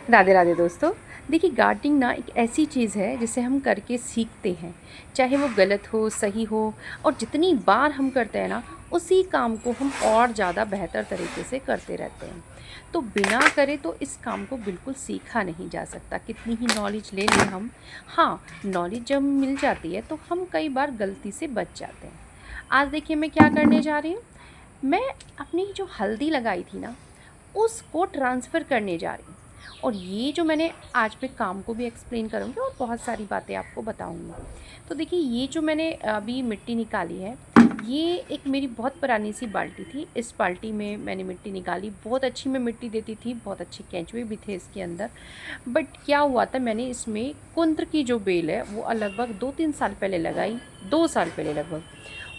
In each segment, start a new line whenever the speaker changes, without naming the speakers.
राधे राधे दोस्तों। देखिए, गार्डनिंग ना एक ऐसी चीज़ है जिसे हम करके सीखते हैं, चाहे वो गलत हो सही हो। और जितनी बार हम करते हैं ना, उसी काम को हम और ज़्यादा बेहतर तरीके से करते रहते हैं। तो बिना करे तो इस काम को बिल्कुल सीखा नहीं जा सकता, कितनी ही नॉलेज ले लें हम। हाँ, नॉलेज जब मिल जाती है तो हम कई बार गलती से बच जाते हैं। आज देखिए मैं क्या करने जा रही हूँ। मैं अपनी जो हल्दी लगाई थी ना, उसको ट्रांसफ़र करने जा रही हूँ। और ये जो मैंने आज मैं काम को भी एक्सप्लेन करूँगी और बहुत सारी बातें आपको बताऊँगी। तो देखिए, ये जो मैंने अभी मिट्टी निकाली है, ये एक मेरी बहुत पुरानी सी बाल्टी थी। इस बाल्टी में मैंने मिट्टी निकाली, बहुत अच्छी मैं मिट्टी देती थी, बहुत अच्छे केंचुए भी थे इसके अंदर। बट क्या हुआ था, मैंने इसमें कुंत्र की जो बेल है वो लगभग 2-3 साल पहले लगाई, 2 साल पहले लगभग।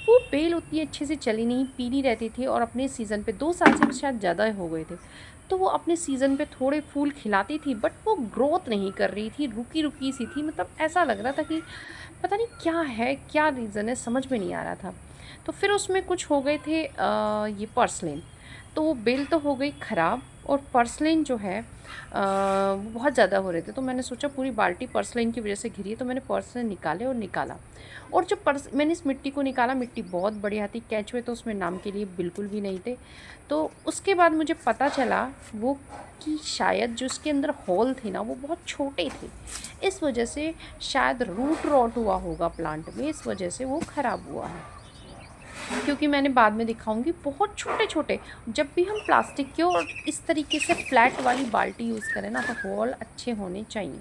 वो बेल उतनी अच्छे से चली नहीं, पीली रहती थी और अपने सीज़न पे 2 साल से भी शायद ज़्यादा हो गए थे। तो वो अपने सीज़न पे थोड़े फूल खिलाती थी, बट वो ग्रोथ नहीं कर रही थी, रुकी-रुकी सी थी। मतलब ऐसा लग रहा था कि पता नहीं क्या है, क्या रीज़न है, समझ में नहीं आ रहा था। तो फिर उसमें कुछ हो गए थे ये पर्सलेन। तो वो बेल तो हो गई ख़राब और पर्सलेन जो है वो बहुत ज़्यादा हो रहे थे। तो मैंने सोचा पूरी बाल्टी पर्सलेन की वज़ह से घिरी है, तो मैंने पर्सलेन निकाले और निकाला। और जब मैंने इस मिट्टी को निकाला, मिट्टी बहुत बढ़िया थी, केंचुए तो उसमें नाम के लिए बिल्कुल भी नहीं थे। तो उसके बाद मुझे पता चला वो कि शायद जो उसके अंदर होल थे ना, वो बहुत छोटे थे। इस वजह से शायद रूट रॉट हुआ होगा प्लांट में, इस वजह से वो ख़राब हुआ है। क्योंकि मैंने बाद में दिखाऊंगी, बहुत छोटे छोटे। जब भी हम प्लास्टिक के और इस तरीके से फ्लैट वाली बाल्टी यूज़ करें ना, तो होल अच्छे होने चाहिए।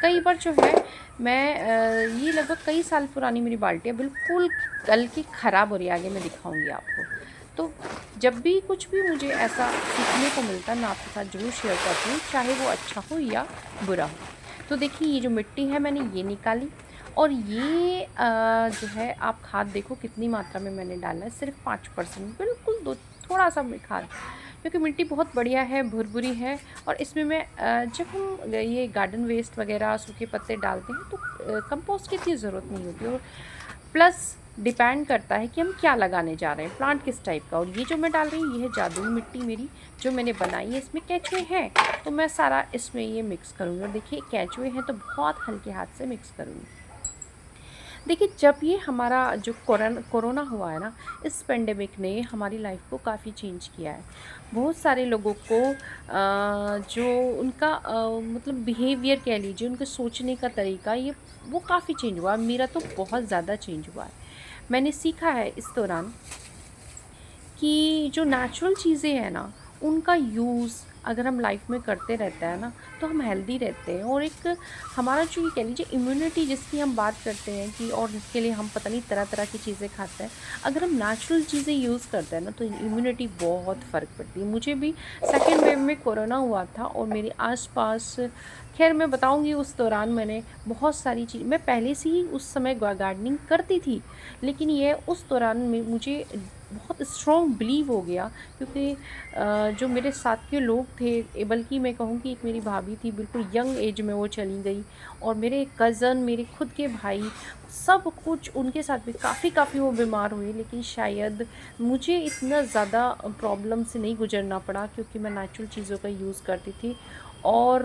कई बार जो है मैं ये लगभग कई साल पुरानी मेरी बाल्टी है, बिल्कुल गल के ख़राब हो रही है, आगे मैं दिखाऊंगी आपको। तो जब भी कुछ भी मुझे ऐसा सीखने को मिलता है, मैं आपके साथ ज़रूर शेयर करती हूँ, चाहे वो अच्छा हो या बुरा हो। तो देखिए, ये जो मिट्टी है मैंने ये निकाली। और ये जो है, आप खाद देखो कितनी मात्रा में मैंने डाला है, सिर्फ 5%, बिल्कुल दो, थोड़ा सा मैं खाद, क्योंकि मिट्टी बहुत बढ़िया है, भुरभुरी है। और इसमें मैं जब हम ये गार्डन वेस्ट वगैरह सूखे पत्ते डालते हैं तो कंपोस्ट की इतनी ज़रूरत नहीं होती। और प्लस डिपेंड करता है कि हम क्या लगाने जा रहे हैं, प्लांट किस टाइप का। और ये जो मैं डाल रही हूँ, ये है जादुई मिट्टी मेरी, जो मैंने बनाई है। इसमें केंचुए हैं तो मैं सारा इसमें ये मिक्स करूँगी। और देखिए, केंचुए हैं तो बहुत हल्के हाथ से मिक्स करूँगी। देखिए, जब ये हमारा जो कोरोना हुआ है ना, इस पेंडेमिक ने हमारी लाइफ को काफ़ी चेंज किया है। बहुत सारे लोगों को जो उनका मतलब बिहेवियर कह लीजिए, उनके सोचने का तरीका, ये वो काफ़ी चेंज हुआ। मेरा तो बहुत ज़्यादा चेंज हुआ है। मैंने सीखा है इस दौरान कि जो नेचुरल चीज़ें हैं ना, उनका यूज़ अगर हम लाइफ में करते रहते हैं ना, तो हम हेल्दी रहते हैं। और एक हमारा जो ये कह लीजिए इम्यूनिटी जिसकी हम बात करते हैं कि, और जिसके लिए हम पता नहीं तरह तरह की चीज़ें खाते हैं, अगर हम नेचुरल चीज़ें यूज़ करते हैं ना, तो इम्यूनिटी बहुत फ़र्क पड़ती है। मुझे भी सेकेंड वेव में कोरोना हुआ था और मेरे आसपास, खैर मैं बताऊंगी, उस दौरान मैंने बहुत सारी चीज़, मैं पहले से ही उस समय गार्डनिंग करती थी, लेकिन ये उस दौरान में मुझे बहुत स्ट्रॉन्ग बिलीव हो गया। क्योंकि जो मेरे साथ के लोग थे, बल्कि मैं कहूँ कि एक मेरी भाभी थी, बिल्कुल यंग एज में वो चली गई। और मेरे कज़न, मेरे खुद के भाई, सब कुछ उनके साथ भी काफ़ी वो बीमार हुए, लेकिन शायद मुझे इतना ज़्यादा प्रॉब्लम से नहीं गुजरना पड़ा, क्योंकि मैं नेचुरल चीज़ों का यूज़ करती थी। और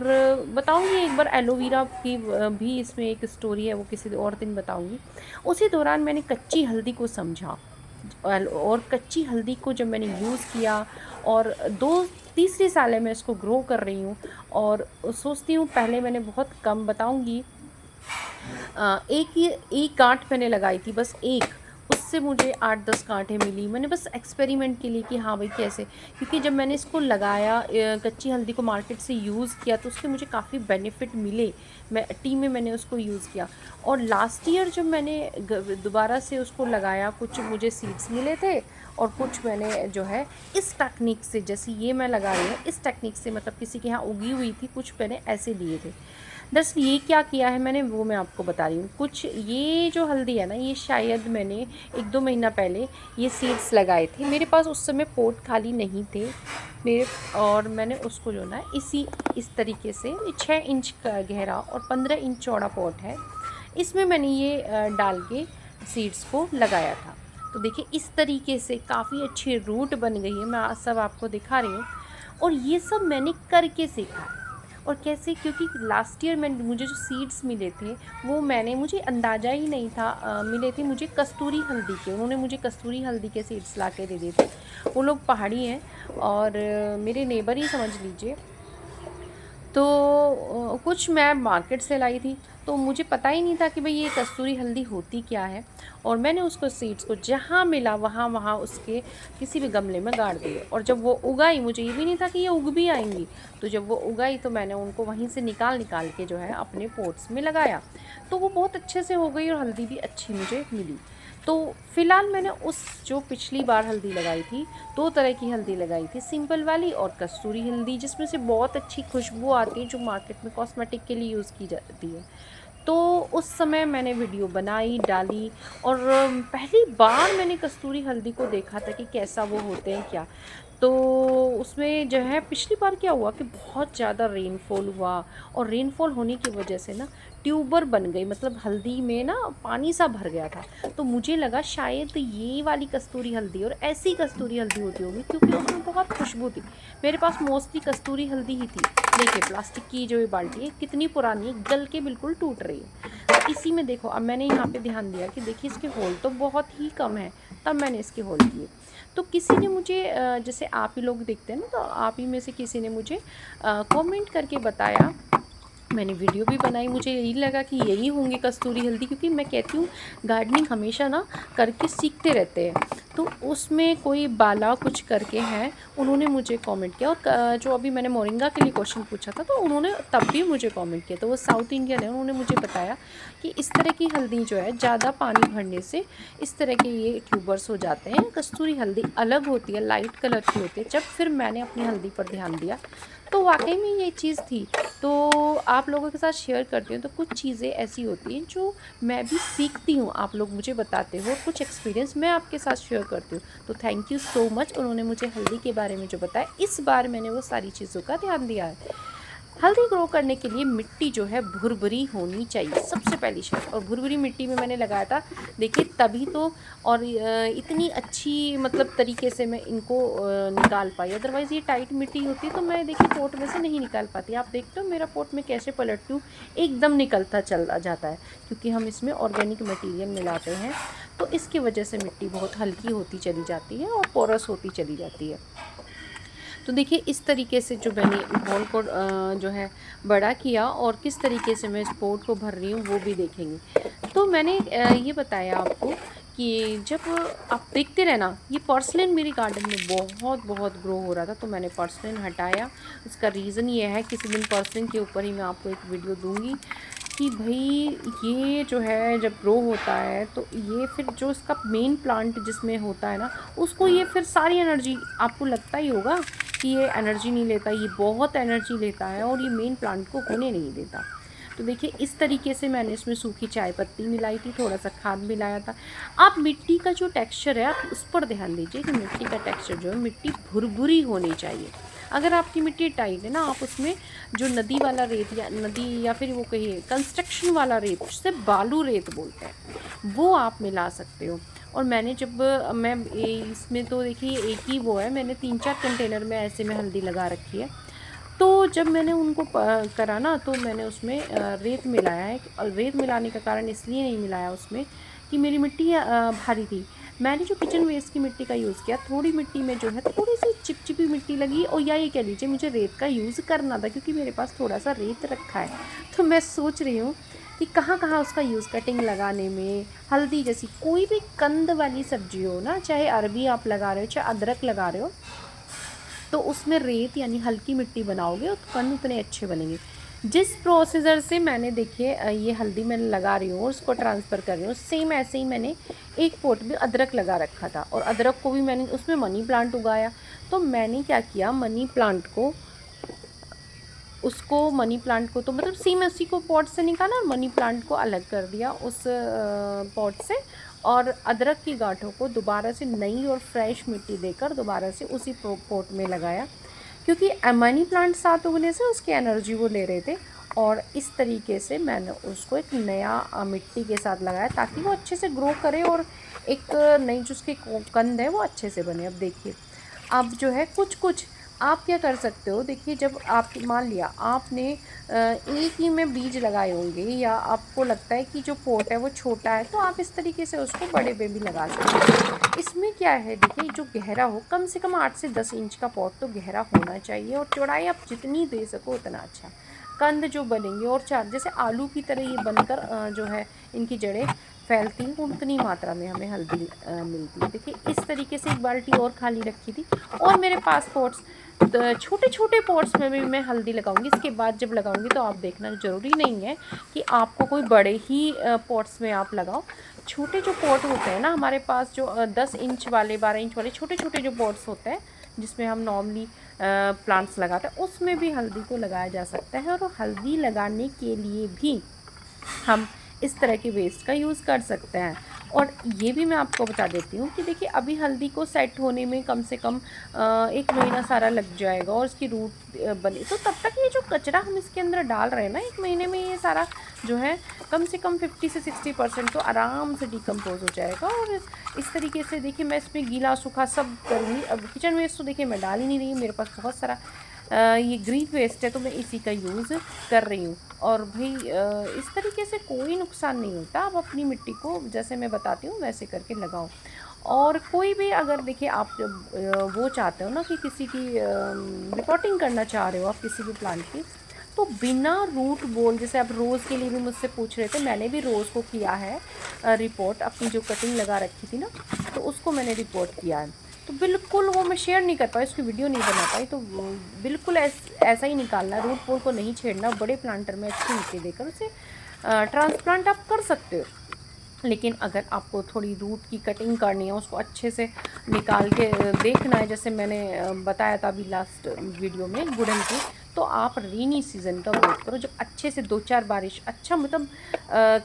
बताऊँगी एक बार, एलोवेरा की भी इसमें एक स्टोरी है, वो किसी और दिन बताऊँगी। उसी दौरान मैंने कच्ची हल्दी को समझा। और कच्ची हल्दी को जब मैंने यूज़ किया, और दो तीसरी साल है मैं इसको ग्रो कर रही हूँ। और सोचती हूँ, पहले मैंने बहुत कम बताऊँगी, एक गांठ मैंने लगाई थी, बस एक। उससे मुझे 8-10 गांठें मिली। मैंने बस एक्सपेरिमेंट के लिए कि हाँ भाई कैसे, क्योंकि जब मैंने इसको लगाया, कच्ची हल्दी को मार्केट से यूज़ किया, तो उसके मुझे काफ़ी बेनिफिट मिले। मैं टी में मैंने उसको यूज़ किया। और लास्ट ईयर जब मैंने दोबारा से उसको लगाया, कुछ मुझे सीड्स मिले थे और कुछ मैंने जो है इस टेक्निक से, जैसे ये मैं लगा रही हूँ इस टेक्निक से, मतलब किसी के यहाँ उगी हुई थी, कुछ मैंने ऐसे लिए थे। दरअसल ये क्या किया है मैंने, वो मैं आपको बता रही हूँ। कुछ ये जो हल्दी है ना, ये शायद मैंने 1-2 महीना पहले ये सीड्स लगाए थे। मेरे पास उस समय पोट खाली नहीं थे मेरे, और मैंने उसको जो ना इस तरीके से 6 इंच का गहरा और 15 इंच चौड़ा पॉट है, इसमें मैंने ये डाल के सीड्स को लगाया था। तो देखिए, इस तरीके से काफ़ी अच्छी रूट बन गई है। मैं सब आपको दिखा रही हूँ, और ये सब मैंने करके सीखा। और कैसे, क्योंकि लास्ट ईयर मुझे जो सीड्स मिले थे वो मुझे अंदाज़ा ही नहीं था, मिले थे मुझे कस्तूरी हल्दी के। उन्होंने मुझे कस्तूरी हल्दी के सीड्स ला के दे दिए थे। वो लोग पहाड़ी हैं और मेरे नेबर ही समझ लीजिए। तो कुछ मैं मार्केट से लाई थी, तो मुझे पता ही नहीं था कि भाई ये कस्तूरी हल्दी होती क्या है। और मैंने उसको सीड्स को जहाँ मिला वहाँ वहाँ उसके किसी भी गमले में गाड़ दिए। और जब वो उगाई, मुझे ये भी नहीं था कि ये उग भी आएंगी, तो जब वो उगाई तो मैंने उनको वहीं से निकाल निकाल के जो है अपने पोट्स में लगाया, तो वो बहुत अच्छे से हो गई और हल्दी भी अच्छी मुझे मिली। तो फ़िलहाल मैंने जो पिछली बार हल्दी लगाई थी, 2 तरह की हल्दी लगाई थी, सिंपल वाली और कस्तूरी हल्दी, जिसमें से बहुत अच्छी खुशबू आती है जो मार्केट में कॉस्मेटिक के लिए यूज़ की जाती है। तो उस समय मैंने वीडियो बनाई, डाली और पहली बार मैंने कस्तूरी हल्दी को देखा था कि कैसा वो होते हैं क्या। तो उसमें जो है पिछली बार क्या हुआ कि बहुत ज़्यादा रेनफॉल हुआ, और रेनफॉल होने की वजह से ना ट्यूबर बन गई, मतलब हल्दी में ना पानी सा भर गया था। तो मुझे लगा शायद ये वाली कस्तूरी हल्दी और ऐसी कस्तूरी हल्दी होती होगी, क्योंकि उसमें बहुत खुशबू थी। मेरे पास मोस्टली कस्तूरी हल्दी ही थी। देखिए प्लास्टिक की जो ये बाल्टी है कितनी पुरानी है, गल के बिल्कुल टूट रही है। तो इसी में देखो, अब मैंने यहाँ पे ध्यान दिया कि देखिए इसके होल तो बहुत ही कम है, तब मैंने इसके होल किए। तो किसी ने मुझे जैसे आप ही लोग देखते हैं ना, तो आप ही में से किसी ने मुझे कमेंट करके बताया। मैंने वीडियो भी बनाई, मुझे यही लगा कि यही होंगी कस्तूरी हल्दी, क्योंकि मैं कहती हूँ गार्डनिंग हमेशा ना करके सीखते रहते हैं। तो उसमें कोई बाला कुछ करके हैं, उन्होंने मुझे कमेंट किया। और जो अभी मैंने मोरिंगा के लिए क्वेश्चन पूछा था, तो उन्होंने तब भी मुझे कमेंट किया। तो वो साउथ इंडियन है, उन्होंने मुझे बताया कि इस तरह की हल्दी जो है ज़्यादा पानी भरने से इस तरह के ये ट्यूबर्स हो जाते हैं। कस्तूरी हल्दी अलग होती है, लाइट कलर की होती है। जब फिर मैंने अपनी हल्दी पर ध्यान दिया तो वाकई में ये चीज़ थी। तो आप लोगों के साथ शेयर करती हूँ। तो कुछ चीज़ें ऐसी होती हैं जो मैं भी सीखती हूँ, आप लोग मुझे बताते हो, कुछ एक्सपीरियंस मैं आपके साथ शेयर करती हूँ। तो थैंक यू सो मच, उन्होंने मुझे हल्दी के बारे में जो बताया, इस बार मैंने वो सारी चीज़ों का ध्यान दिया है। हल्दी ग्रो करने के लिए मिट्टी जो है भुरभुरी होनी चाहिए, सबसे पहली शर्त। और भुरभुरी मिट्टी में मैंने लगाया था, देखिए तभी तो। और इतनी अच्छी मतलब तरीके से मैं इनको निकाल पाई, अदरवाइज़ ये टाइट मिट्टी होती तो मैं देखिए पोट में से नहीं निकाल पाती। आप देखते हो मेरा पोट में कैसे पलटती हूँ, एकदम निकलता चला जाता है, क्योंकि हम इसमें ऑर्गेनिक मटेरियल मिलाते हैं। तो इसकी वजह से मिट्टी बहुत हल्की होती चली जाती है और पोरस होती चली जाती है। तो देखिए इस तरीके से जो मैंने बॉल को जो है बड़ा किया, और किस तरीके से मैं इस पोट को भर रही हूँ वो भी देखेंगे। तो मैंने ये बताया आपको कि जब आप देखते रहना, ये पोर्सिलेन मेरे गार्डन में बहुत बहुत ग्रो हो रहा था, तो मैंने पोर्सिलेन हटाया। इसका रीज़न ये है, किसी दिन पोर्सिलेन के ऊपर ही मैं आपको एक वीडियो दूँगी कि भाई ये जो है जब ग्रो होता है तो ये फिर जो इसका मेन प्लांट जिसमें होता है ना, उसको ये फिर सारी एनर्जी, आपको लगता ही होगा कि ये एनर्जी नहीं लेता, ये बहुत एनर्जी लेता है और ये मेन प्लांट को होने नहीं देता। तो देखिए इस तरीके से मैंने इसमें सूखी चाय पत्ती मिलाई थी, थोड़ा सा खाद मिलाया था। आप मिट्टी का जो टेक्सचर है आप उस पर ध्यान दीजिए कि मिट्टी का टेक्सचर जो है, मिट्टी भुरभुरी होनी चाहिए। अगर आपकी मिट्टी टाइट है ना, आप उसमें जो नदी वाला रेत या फिर वो कहिए कंस्ट्रक्शन वाला रेत, जिसे बालू रेत बोलते हैं, वो आप मिला सकते हो। और मैंने जब मैं इसमें तो देखिए एक ही वो है, मैंने 3-4 कंटेनर में ऐसे में हल्दी लगा रखी है। तो जब मैंने उनको करा ना, तो मैंने उसमें रेत मिलाया है। और रेत मिलाने का कारण इसलिए नहीं मिलाया उसमें कि मेरी मिट्टी भारी थी। मैंने जो किचन वेस्ट की मिट्टी का यूज़ किया, थोड़ी मिट्टी में जो है थोड़ी सी चिपचिपी मिट्टी लगी, और या ये कह लीजिए मुझे रेत का यूज़ करना था, क्योंकि मेरे पास थोड़ा सा रेत रखा है। तो मैं सोच रही हूँ कि कहाँ कहाँ उसका यूज़, कटिंग लगाने में, हल्दी जैसी कोई भी कंद वाली सब्जी हो ना, चाहे अरबी आप लगा रहे हो, चाहे अदरक लगा रहे हो, तो उसमें रेत यानी हल्की मिट्टी बनाओगे तो कंद उतने अच्छे बनेंगे। जिस प्रोसीजर से मैंने देखिए ये हल्दी मैं लगा रही हूँ और उसको ट्रांसफ़र कर रही हूँ, सेम ऐसे ही मैंने एक पॉट में अदरक लगा रखा था, और अदरक को भी मैंने उसमें मनी प्लांट उगाया। तो मैंने क्या किया, मनी प्लांट को तो मतलब सेम उसी को पॉट से निकाला और मनी प्लांट को अलग कर दिया उस पॉट से, और अदरक की गांठों को दोबारा से नई और फ्रेश मिट्टी देकर दोबारा से उसी पॉट में लगाया, क्योंकि मनी प्लांट साथ उगने से उसकी एनर्जी वो ले रहे थे। और इस तरीके से मैंने उसको एक नया मिट्टी के साथ लगाया, ताकि वो अच्छे से ग्रो करे और एक नई जो उसकी कंद है वो अच्छे से बने। अब देखिए, अब जो है कुछ कुछ आप क्या कर सकते हो, देखिए जब आप मान लिया आपने एक ही में बीज लगाए होंगे या आपको लगता है कि जो पॉट है वो छोटा है, तो आप इस तरीके से उसको बड़े में भी लगा सकते हो। इसमें क्या है, देखिए जो गहरा हो, कम से कम 8 से 10 इंच का पॉट तो गहरा होना चाहिए, और चौड़ाई आप जितनी दे सको उतना अच्छा। कंद जो बनेंगे और चार जैसे आलू की तरह ये बनकर जो है इनकी जड़ें फैलती हैं, उतनी मात्रा में हमें हल्दी मिलती है। देखिए इस तरीके से एक बाल्टी और खाली रखी थी, और मेरे पास पॉट्स, तो छोटे छोटे पॉट्स में भी मैं हल्दी लगाऊंगी। इसके बाद जब लगाऊंगी तो आप देखना, ज़रूरी नहीं है कि आपको कोई बड़े ही पॉट्स में आप लगाओ। छोटे जो पॉट होते हैं ना हमारे पास, जो 10 इंच वाले 12 इंच वाले छोटे छोटे जो पॉट्स होते हैं जिसमें हम नॉर्मली प्लांट्स लगाते हैं, उसमें भी हल्दी को लगाया जा सकता है। और हल्दी लगाने के लिए भी हम इस तरह के वेस्ट का यूज़ कर सकते हैं। और ये भी मैं आपको बता देती हूँ कि देखिए अभी हल्दी को सेट होने में कम से कम 1 महीना सारा लग जाएगा, और इसकी रूट बने, तो तब तक ये जो कचरा हम इसके अंदर डाल रहे हैं ना, 1 महीने में ये सारा जो है कम से कम 50 से 60% तो आराम से डिकम्पोज हो जाएगा। और इस तरीके से देखिए मैं इसमें गीला सूखा सब करूँगी। अब किचन वेस्ट तो देखिए मैं डाल ही नहीं रही हूँ, मेरे पास बहुत सारा ये ग्रीन वेस्ट है, तो मैं इसी का यूज़ कर रही हूँ। और भाई इस तरीके से कोई नुकसान नहीं होता, आप अपनी मिट्टी को जैसे मैं बताती हूँ वैसे करके लगाओ। और कोई भी अगर देखिए आप जब वो चाहते हो ना कि किसी की रिपोर्टिंग करना चाह रहे हो आप किसी भी प्लांट की, तो बिना रूट बोल, जैसे आप रोज़ के लिए भी मुझसे पूछ रहे थे, मैंने भी रोज़ को किया है रिपोर्ट, अपनी जो कटिंग लगा रखी थी ना, तो उसको मैंने रिपोर्ट किया है। तो बिल्कुल वो मैं शेयर नहीं कर पाई, उसकी वीडियो नहीं बना पाई, तो बिल्कुल ऐसा ही निकालना, रूट बॉल को नहीं छेड़ना, बड़े प्लांटर में अच्छी मिट्टी देकर उसे ट्रांसप्लांट आप कर सकते हो। लेकिन अगर आपको थोड़ी रूट की कटिंग करनी है, उसको अच्छे से निकाल के देखना है, जैसे मैंने बताया था अभी लास्ट वीडियो में वुडन की, तो आप रेनी सीज़न का वेट करो, जब अच्छे से 2-4 बारिश अच्छा मतलब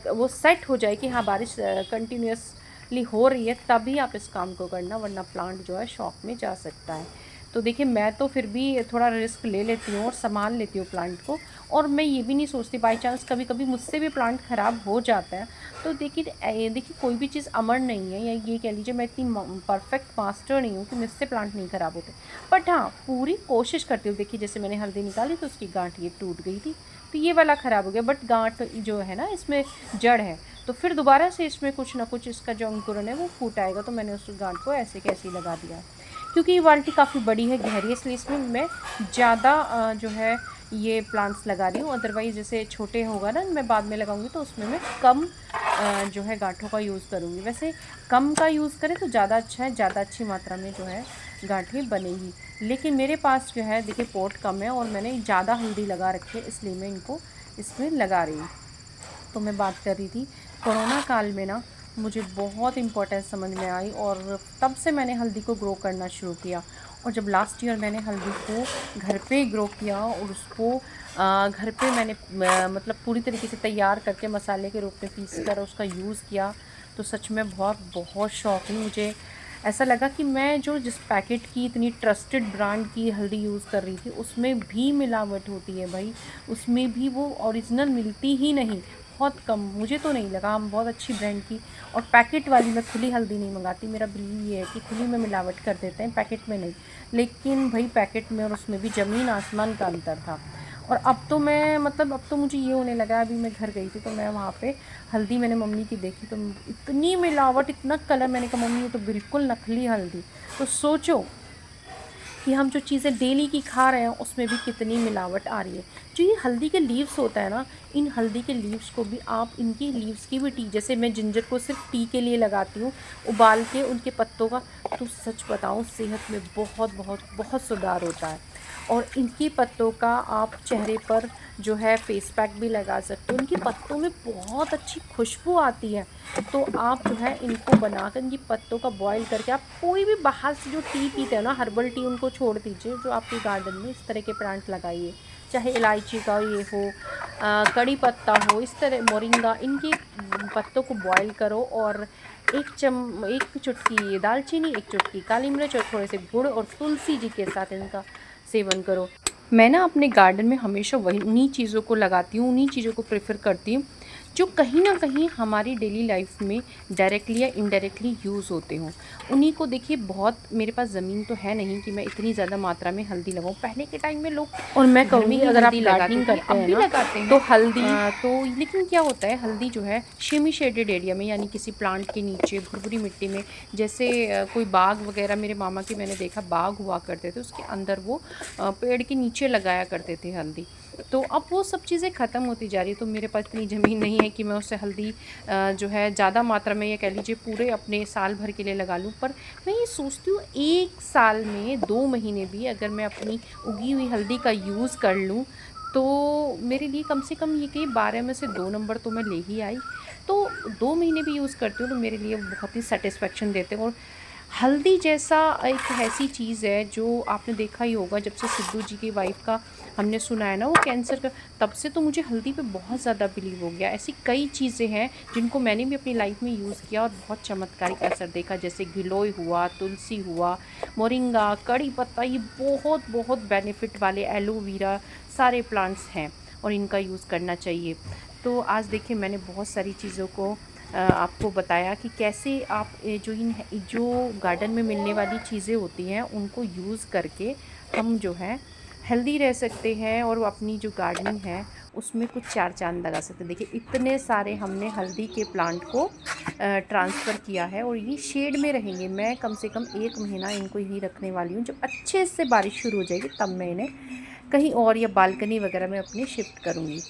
वो सेट हो जाए कि हाँ बारिश कंटिन्यूसली हो रही है, तभी आप इस काम को करना, वरना प्लांट जो है शॉक में जा सकता है। तो देखिए मैं तो फिर भी थोड़ा रिस्क ले लेती हूँ और संभाल लेती हूँ प्लांट को, और मैं ये भी नहीं सोचती बाई चांस कभी कभी मुझसे भी प्लांट ख़राब हो जाता है, तो देखिए कोई भी चीज़ अमर नहीं है, या ये कह लीजिए मैं इतनी परफेक्ट मास्टर नहीं हूँ कि मुझसे प्लांट नहीं ख़राब होते, बट हाँ पूरी कोशिश करती हूँ। देखिए जैसे मैंने हल्दी निकाली तो उसकी गांठ ये टूट गई थी, तो ये वाला ख़राब हो गया, बट गांठ जो है ना इसमें जड़ है, तो फिर दोबारा से इसमें कुछ ना कुछ इसका जो अंकुरन है वो फूट आएगा, तो मैंने उस गांठ को ऐसे कैसे ही लगा दिया। क्योंकि ये बाल्टी काफ़ी बड़ी है, गहरी है, इसलिए इसमें मैं ज़्यादा जो है ये प्लांट्स लगा रही हूँ। अदरवाइज़ जैसे छोटे होगा ना मैं बाद में लगाऊंगी, तो उसमें मैं कम जो है गांठों का यूज़ करूँगी। वैसे कम का यूज़ करें तो ज़्यादा अच्छा है, ज़्यादा अच्छी मात्रा में जो है गांठें बनेगी। लेकिन मेरे पास जो है देखिए पॉट कम है, और मैंने ज़्यादा हल्दी लगा रखी है, इसलिए मैं इनको इसमें लगा रही हूँ। तो मैं बात कर रही थी कोरोना काल में ना, मुझे बहुत इम्पोर्टेंस समझ में आई, और तब से मैंने हल्दी को ग्रो करना शुरू किया। और जब लास्ट ईयर मैंने हल्दी को घर पे ग्रो किया, और उसको घर पे मैंने मतलब पूरी तरीके से तैयार करके मसाले के रूप में पीस कर उसका यूज़ किया, तो सच में बहुत बहुत शौक हुई मुझे। ऐसा लगा कि मैं जो जिस पैकेट की इतनी ट्रस्टेड ब्रांड की हल्दी यूज़ कर रही थी उसमें भी मिलावट होती है भाई, उसमें भी वो ओरिजिनल मिलती ही नहीं, बहुत कम। मुझे तो नहीं लगा, हम बहुत अच्छी ब्रांड की। और पैकेट वाली मैं खुली हल्दी नहीं मंगाती, मेरा बिलीव ये है कि खुली में मिलावट कर देते हैं, पैकेट में नहीं। लेकिन भाई पैकेट में और उसमें भी ज़मीन आसमान का अंतर था। और अब तो मैं मतलब अब तो मुझे ये होने लगा, अभी मैं घर गई थी तो मैं वहाँ पे हल्दी मैंने मम्मी की देखी, तो इतनी मिलावट, इतना कलर, मैंने कहा मम्मी ये तो बिल्कुल नकली हल्दी। तो सोचो कि हम जो चीज़ें डेली की खा रहे हैं उसमें भी कितनी मिलावट आ रही है। जो ये हल्दी के लीव्स होता है ना, इन हल्दी के लीव्स को भी आप, इनकी लीव्स की भी टी, जैसे मैं जिंजर को सिर्फ टी के लिए लगाती हूँ उबाल के उनके पत्तों का, तो सच बताऊँ सेहत में बहुत बहुत बहुत सुधार होता है। और इनकी पत्तों का आप चेहरे पर जो है फेस पैक भी लगा सकते हो, इनकी पत्तों में बहुत अच्छी खुशबू आती है। तो आप जो है इनको बनाकर इनकी पत्तों का बॉईल करके, आप कोई भी बाहर से जो टी पीते हैं ना हर्बल टी, उनको छोड़ दीजिए, जो आपके गार्डन में इस तरह के प्लांट लगाइए, चाहे इलायची का ये हो, कड़ी पत्ता हो, इस तरह मोरिंगा, इनके पत्तों को बॉईल करो, और एक चुटकी दालचीनी, एक चुटकी काली मिर्च और थोड़े से गुड़ और तुलसी जी के साथ इनका सेवन करो। मैं ना अपने गार्डन में हमेशा वही उन्हीं चीज़ों को लगाती हूँ, उन्हीं चीज़ों को प्रेफर करती हूँ जो कहीं ना कहीं हमारी डेली लाइफ में डायरेक्टली या इनडायरेक्टली यूज़ होते हों। उन्हीं को देखिए, बहुत मेरे पास ज़मीन तो है नहीं कि मैं इतनी ज़्यादा मात्रा में हल्दी लगाऊं। पहले के टाइम में लोग
और मैं
घर में
कहूँगी
ही
अगर आप
हल्दी लगाते
गार्डनिंग
थे,
करते
अब
हैं
भी
ना
लगाते
तो
हैं।
हल्दी
तो लेकिन क्या होता है, हल्दी जो है सेमी शेडेड एरिया में, यानी किसी प्लांट के नीचे भुरभुरी मिट्टी में, जैसे कोई बाग वगैरह, मेरे मामा की मैंने देखा बाग हुआ करते थे, उसके अंदर वो पेड़ के नीचे लगाया करते थे हल्दी। तो अब वो सब चीज़ें ख़त्म होती जा रही है। तो मेरे पास इतनी ज़मीन नहीं है कि मैं उससे हल्दी जो है ज़्यादा मात्रा में, या कह लीजिए पूरे अपने साल भर के लिए लगा लूँ। पर मैं ये सोचती हूँ, 1 साल में 2 महीने भी अगर मैं अपनी उगी हुई हल्दी का यूज़ कर लूँ, तो मेरे लिए कम से कम ये कहिए 12 में से 2 नंबर तो मैं ले ही आई। तो 2 महीने भी यूज़ करती हूँ तो मेरे लिए वो बहुत ही सैटिस्फैक्शन देते हैं। और हल्दी जैसा एक ऐसी चीज़ है जो आपने देखा ही होगा, जब से सिद्धू जी की वाइफ़ का हमने सुना है ना वो कैंसर का, तब से तो मुझे हल्दी पे बहुत ज़्यादा बिलीव हो गया। ऐसी कई चीज़ें हैं जिनको मैंने भी अपनी लाइफ में यूज़ किया और बहुत चमत्कारिक असर देखा, जैसे गिलोय हुआ, तुलसी हुआ, मोरिंगा, कड़ी पत्ता, ये बहुत बहुत बेनिफिट वाले, एलोवेरा, सारे प्लांट्स हैं और इनका यूज़ करना चाहिए। तो आज देखिए मैंने बहुत सारी चीज़ों को आपको बताया कि कैसे आप जो गार्डन में मिलने वाली चीज़ें होती हैं उनको यूज़ करके हम जो है हेल्दी रह सकते हैं और वो अपनी जो गार्डनिंग है उसमें कुछ चार चांद लगा सकते हैं। देखिए इतने सारे हमने हल्दी के प्लांट को ट्रांसफ़र किया है और ये शेड में रहेंगे। मैं कम से कम 1 महीना इनको यहीं रखने वाली हूँ। जब अच्छे से बारिश शुरू हो जाएगी तब मैं इन्हें कहीं और या बालकनी वगैरह में अपनी शिफ्ट करूँगी।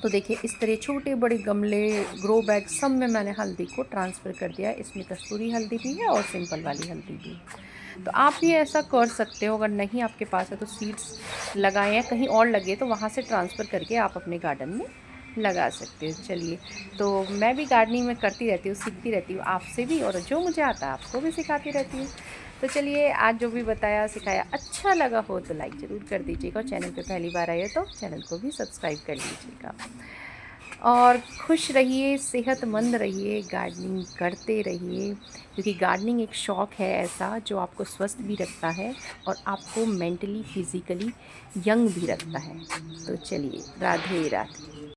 तो देखिए इस तरह छोटे बड़े गमले, ग्रो बैग, सब में मैंने हल्दी को ट्रांसफ़र कर दिया है। इसमें कस्तूरी हल्दी भी है और सिंपल वाली हल्दी भी है। तो आप भी ऐसा कर सकते हो। अगर नहीं आपके पास है तो सीड्स लगाएं, या कहीं और लगे तो वहाँ से ट्रांसफ़र करके आप अपने गार्डन में लगा सकते हो। चलिए, तो मैं भी गार्डनिंग में करती रहती हूँ, सीखती रहती हूँ आपसे भी, और जो मुझे आता है आपको भी सिखाती रहती हूँ। तो चलिए, आज जो भी बताया सिखाया अच्छा लगा हो तो लाइक ज़रूर कर दीजिएगा, और चैनल पे पहली बार आए हो तो चैनल को भी सब्सक्राइब कर लीजिएगा। और खुश रहिए, सेहतमंद रहिए, गार्डनिंग करते रहिए, क्योंकि गार्डनिंग एक शौक़ है ऐसा जो आपको स्वस्थ भी रखता है और आपको मेंटली, फिज़िकली यंग भी रखता है। तो चलिए, राधे राधे।